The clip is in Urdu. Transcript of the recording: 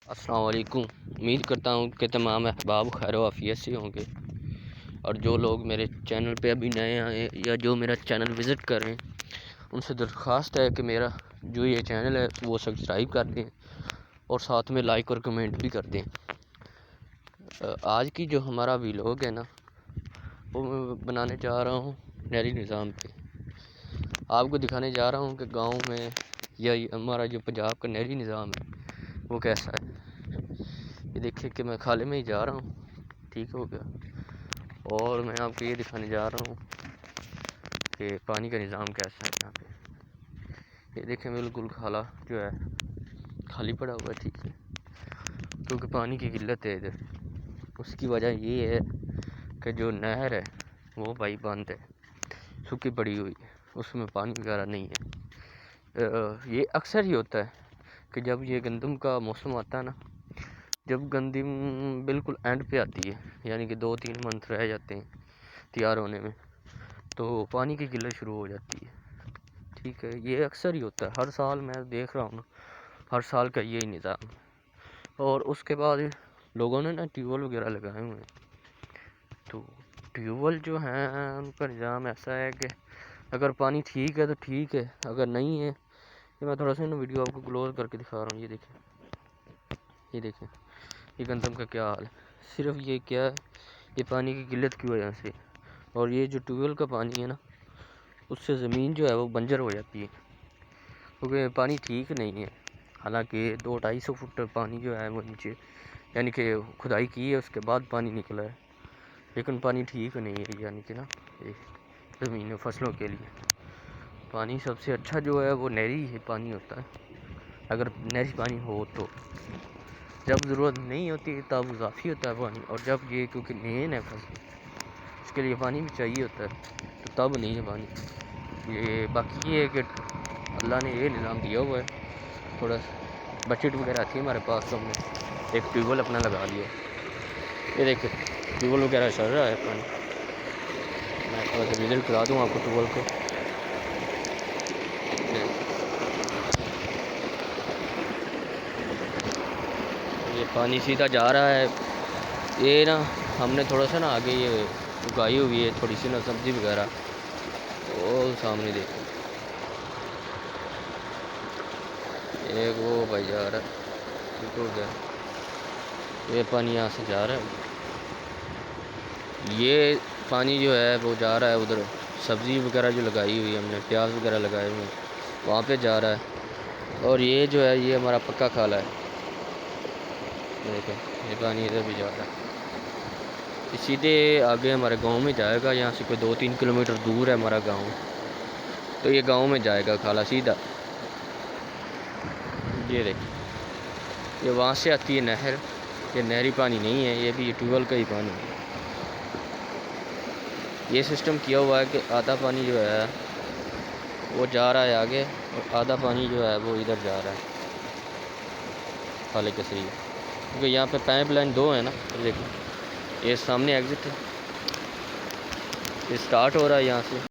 السلام علیکم۔ امید کرتا ہوں کہ تمام احباب خیر و عافیت سے ہوں گے، اور جو لوگ میرے چینل پہ ابھی نئے آئے یا جو میرا چینل وزٹ کر رہے ہیں ان سے درخواست ہے کہ میرا جو یہ چینل ہے وہ سبسکرائب کر دیں اور ساتھ میں لائک اور کمنٹ بھی کر دیں۔ آج کی جو ہمارا ویلوگ ہے نا وہ میں بنانے جا رہا ہوں نہری نظام پہ۔ آپ کو دکھانے جا رہا ہوں کہ گاؤں میں یا ہمارا جو پنجاب کا نہری نظام ہے وہ کیسا ہے۔ یہ دیکھیں کہ میں کھالے میں ہی جا رہا ہوں، ٹھیک ہو گیا، اور میں آپ کو یہ دکھانے جا رہا ہوں کہ پانی کا نظام کیسا ہے یہاں پہ۔ یہ دیکھیں بالکل کھالا جو ہے خالی پڑا ہوا ہے، ٹھیک ہے، کیونکہ پانی کی قلت ہے ادھر۔ اس کی وجہ یہ ہے کہ جو نہر ہے وہ بھائی بند ہے، سوکھی پڑی ہوئی ہے، اس میں پانی وغیرہ نہیں ہے۔ یہ اکثر ہی ہوتا ہے کہ جب یہ گندم کا موسم آتا ہے نا، جب گندم بالکل اینڈ پہ آتی ہے، یعنی کہ 2-3 منتھ رہ جاتے ہیں تیار ہونے میں، تو پانی کی قلت شروع ہو جاتی ہے، ٹھیک ہے۔ یہ اکثر ہی ہوتا ہے، ہر سال میں دیکھ رہا ہوں نا، ہر سال کا یہی نظام ہے۔ اور اس کے بعد لوگوں نے نا ٹیوب ویل وغیرہ لگائے ہوئے ہیں، تو ٹیوب ویل جو ہیں ان کا نظام ایسا ہے کہ اگر پانی ٹھیک ہے تو ٹھیک ہے، اگر نہیں ہے تو میں تھوڑا سا نا ویڈیو آپ کو کلوز کر کے دکھا رہا ہوں۔ یہ دیکھیں یہ گندم کا کیا حال ہے۔ صرف یہ کیا ہے، یہ پانی کی قلت کی وجہ سے، اور یہ جو ٹیوب ویل کا پانی ہے نا اس سے زمین جو ہے وہ بنجر ہو جاتی ہے، کیونکہ پانی ٹھیک نہیں ہے۔ حالانکہ 200-250 فٹ پانی جو ہے وہ نیچے، یعنی کہ کھدائی کی ہے، اس کے بعد پانی نکلا ہے، لیکن پانی ٹھیک نہیں ہے، یعنی کہ نا یہ زمین فصلوں کے لیے پانی سب سے اچھا جو ہے وہ نہری ہے پانی ہوتا ہے، اگر نہری پانی ہو تو۔ جب ضرورت نہیں ہوتی تب اضافی ہوتا ہے پانی، اور جب یہ کیونکہ مین ہے فصل اس کے لیے پانی بھی چاہیے ہوتا ہے، تو تب نہیں ہے پانی۔ یہ باقی یہ ہے کہ اللہ نے یہ نظام دیا ہوا ہے، تھوڑا بچت وغیرہ تھی ہمارے پاس تو ہم نے ایک ٹیوب ویل اپنا لگا لیا۔ یہ دیکھیں ٹیوب ویل وغیرہ چل رہا ہے پانی، میں تھوڑا سا وزٹ کرا دوں آپ کو ٹیوب ویل کو۔ یہ پانی سیدھا جا رہا ہے۔ یہ نا ہم نے تھوڑا سا نا آگے یہ اگائی ہوئی ہے تھوڑی سی نا سبزی وغیرہ، وہ سامنے دیکھیں ایک وہ بھائی جا رہا ہے، ٹھیک ہو گیا۔ یہ پانی یہاں سے جا رہا ہے، یہ پانی جو ہے وہ جا رہا ہے ادھر سبزی وغیرہ جو لگائی ہوئی ہے ہم نے، پیاز وغیرہ لگائے ہوئے ہیں وہاں پہ جا رہا ہے۔ اور یہ جو ہے یہ ہمارا پکا کھالا ہے، دیکھیں یہ پانی ادھر بھی جا رہا ہے، یہ سیدھے آگے ہمارے گاؤں میں جائے گا۔ یہاں سے کوئی 2-3 کلومیٹر دور ہے ہمارا گاؤں، تو یہ گاؤں میں جائے گا کھالا سیدھا۔ یہ دیکھیں یہ وہاں سے آتی ہے نہر، یہ نہری پانی نہیں ہے، یہ بھی ٹیوب ویل کا ہی پانی ہے۔ یہ سسٹم کیا ہوا ہے کہ آدھا پانی جو ہے وہ جا رہا ہے آگے، اور آدھا پانی جو ہے وہ ادھر جا رہا ہے کھالے کے صحیح، کیونکہ یہاں پہ پائپ لائن 2 ہے نا۔ دیکھیں یہ سامنے ایگزٹ ہے، یہ سٹارٹ ہو رہا ہے یہاں سے۔